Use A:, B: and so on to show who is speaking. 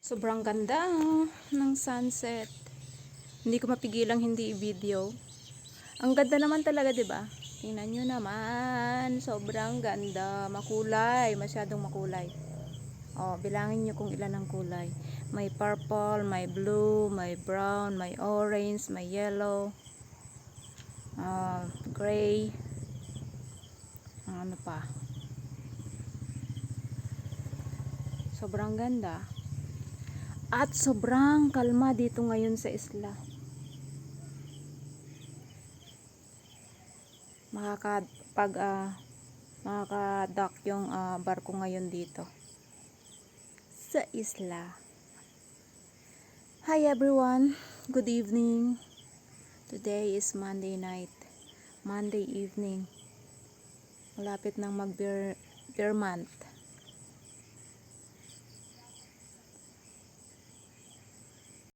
A: Sobrang ganda ng sunset. Hindi ko mapigilang hindi i-video. Ang ganda naman talaga, 'di ba? Tingnan niyo naman, sobrang ganda, makulay, masyadong makulay. Oh, bilangin niyo kung ilan ang kulay. May purple, may blue, may brown, may orange, may yellow, gray. Ano pa? Sobrang ganda. At sobrang kalma dito ngayon sa isla. Makaka-dock yung barko ngayon dito sa isla. Hi everyone, good evening. Today is Monday night, Monday evening. Malapit nang mag beer month.